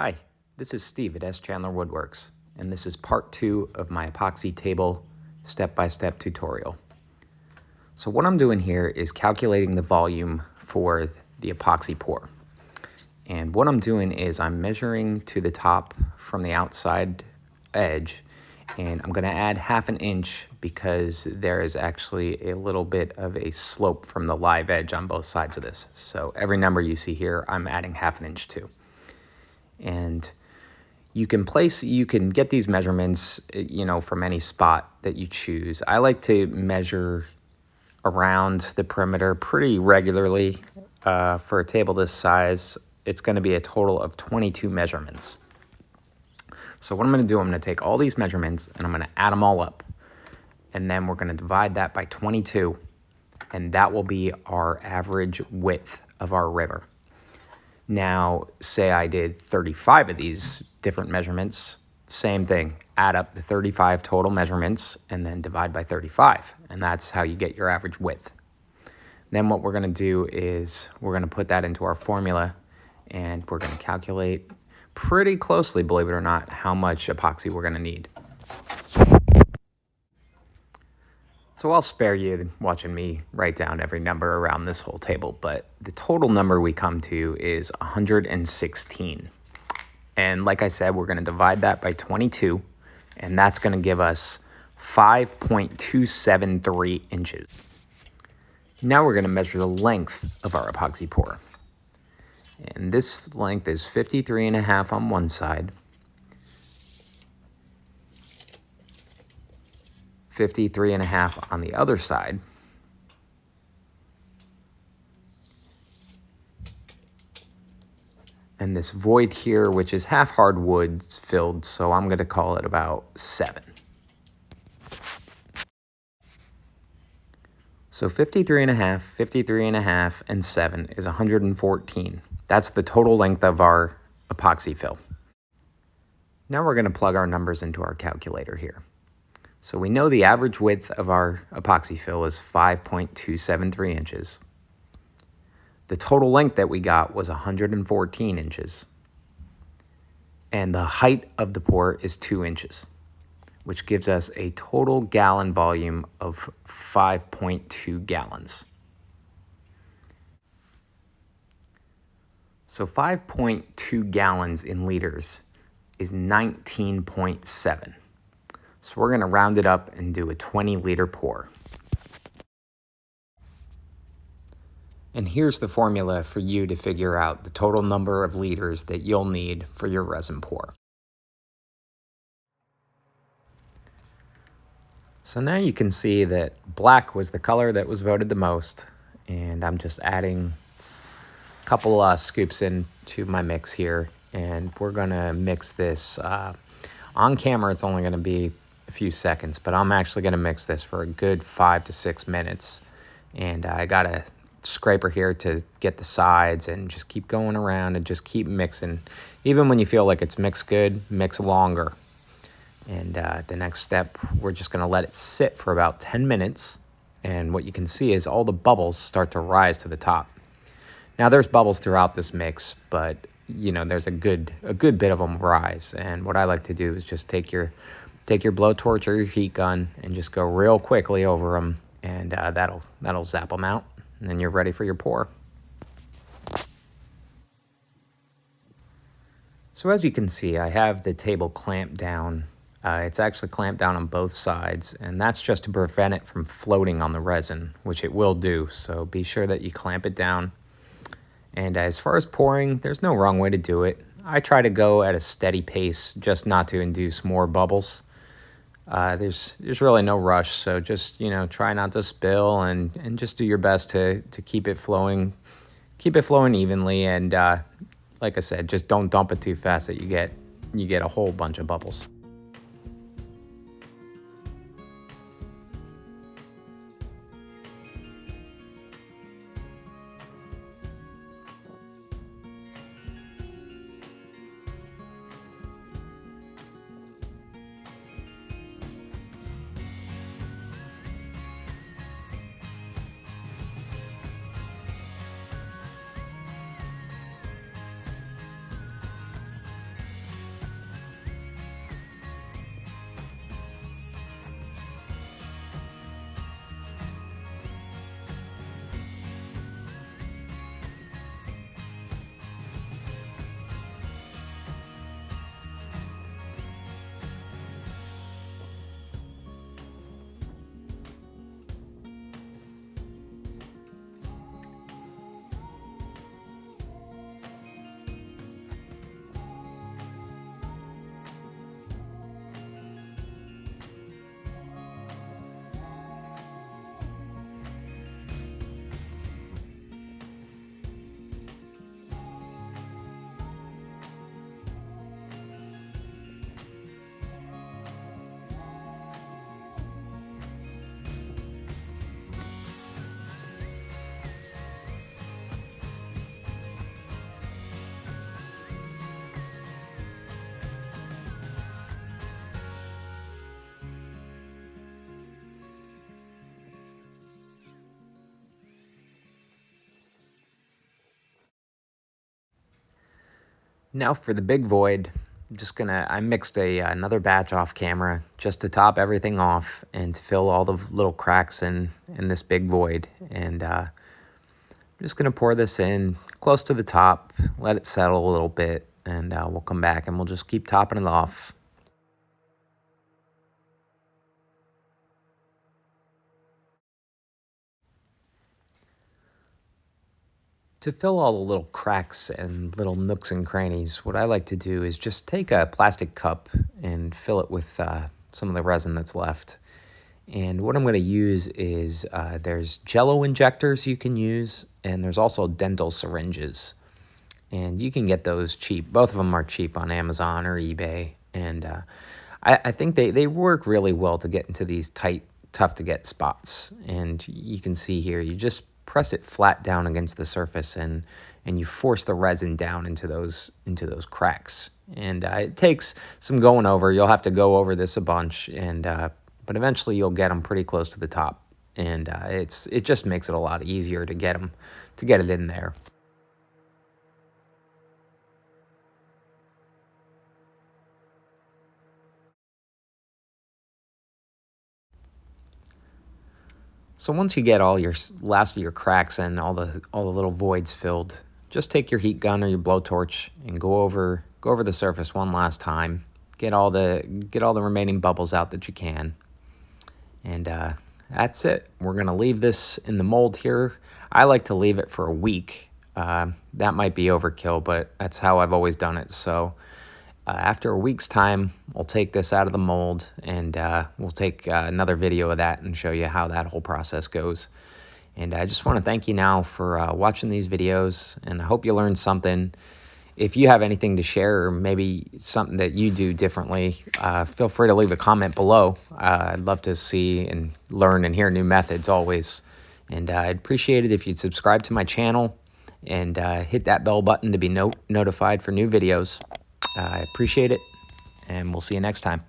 Hi, this is Steve at Chandler Woodworks, and this is part 2 of my epoxy table step-by-step tutorial. So what I'm doing here is calculating the volume for the epoxy pour. And what I'm doing is I'm measuring to the top from the outside edge, and I'm going to add 1/2 inch because there is actually a little bit of a slope from the live edge on both sides of this. So every number you see here, I'm adding 1/2 inch to. And you can get these measurements, from any spot that you choose. I like to measure around the perimeter pretty regularly. For a table this size, it's going to be a total of 22 measurements. So what I'm going to do, I'm going to take all these measurements and I'm going to add them all up. And then we're going to divide that by 22. And that will be our average width of our river. Now, say I did 35 of these different measurements, same thing. Add up the 35 total measurements and then divide by 35. And that's how you get your average width. Then what we're going to do is we're going to put that into our formula and we're going to calculate pretty closely, believe it or not, how much epoxy we're going to need. So I'll spare you watching me write down every number around this whole table, but the total number we come to is 116. And like I said, we're going to divide that by 22, and that's going to give us 5.273 inches. Now we're going to measure the length of our epoxy pour. And this length is 53.5 on one side, 53.5 on the other side, and this void here, which is half hardwood filled, so I'm going to call it about 7. So 53.5, and 7 is 114. That's the total length of our epoxy fill. Now we're going to plug our numbers into our calculator here. So we know the average width of our epoxy fill is 5.273 inches. The total length that we got was 114 inches. And the height of the pour is 2 inches, which gives us a total gallon volume of 5.2 gallons. So 5.2 gallons in liters is 19.7. So we're going to round it up and do a 20-liter pour. And here's the formula for you to figure out the total number of liters that you'll need for your resin pour. So now you can see that black was the color that was voted the most, and I'm just adding a couple scoops into my mix here, and we're going to mix this. On camera, it's only going to be a few seconds, but I'm actually going to mix this for a good 5 to 6 minutes. And I got a scraper here to get the sides and just keep going around and just keep mixing. Even when you feel like it's mixed good, mix longer. And the next step, we're just going to let it sit for about 10 minutes. And what you can see is all the bubbles start to rise to the top. Now there's bubbles throughout this mix, but there's a good bit of them rise. And what I like to do is just take your blowtorch or your heat gun and just go real quickly over them, and that'll zap them out, and then you're ready for your pour. So as you can see, I have the table clamped down. It's actually clamped down on both sides, and that's just to prevent it from floating on the resin, which it will do. So be sure that you clamp it down. And as far as pouring, there's no wrong way to do it. I try to go at a steady pace just not to induce more bubbles. There's really no rush, so just try not to spill and just do your best to keep it flowing evenly. And like I said, just don't dump it too fast that you get a whole bunch of bubbles. Now for the big void, I mixed another batch off camera just to top everything off and to fill all the little cracks in this big void. And I'm just gonna pour this in close to the top, let it settle a little bit, and we'll come back and we'll just keep topping it off. To fill all the little cracks and little nooks and crannies, what I like to do is just take a plastic cup and fill it with some of the resin that's left. And what I'm going to use is there's Jello injectors you can use, and there's also dental syringes. And you can get those cheap. Both of them are cheap on Amazon or eBay. And I think they work really well to get into these tight, tough to get spots. And you can see here, you just press it flat down against the surface and you force the resin down into those cracks. And it takes some going over. You'll have to go over this a bunch, and but eventually you'll get them pretty close to the top. And it just makes it a lot easier to get it in there. So once you get all your last of your cracks and all the little voids filled, just take your heat gun or your blowtorch and go over the surface one last time. Get all the remaining bubbles out that you can. And that's it. We're gonna leave this in the mold here. I like to leave it for a week. That might be overkill, but that's how I've always done it. So after a week's time, we'll take this out of the mold, and we'll take another video of that and show you how that whole process goes. And I just want to thank you now for watching these videos, and I hope you learned something. If you have anything to share, or maybe something that you do differently, feel free to leave a comment below. I'd love to see and learn and hear new methods always. And I'd appreciate it if you'd subscribe to my channel and hit that bell button to be notified for new videos. I appreciate it, and we'll see you next time.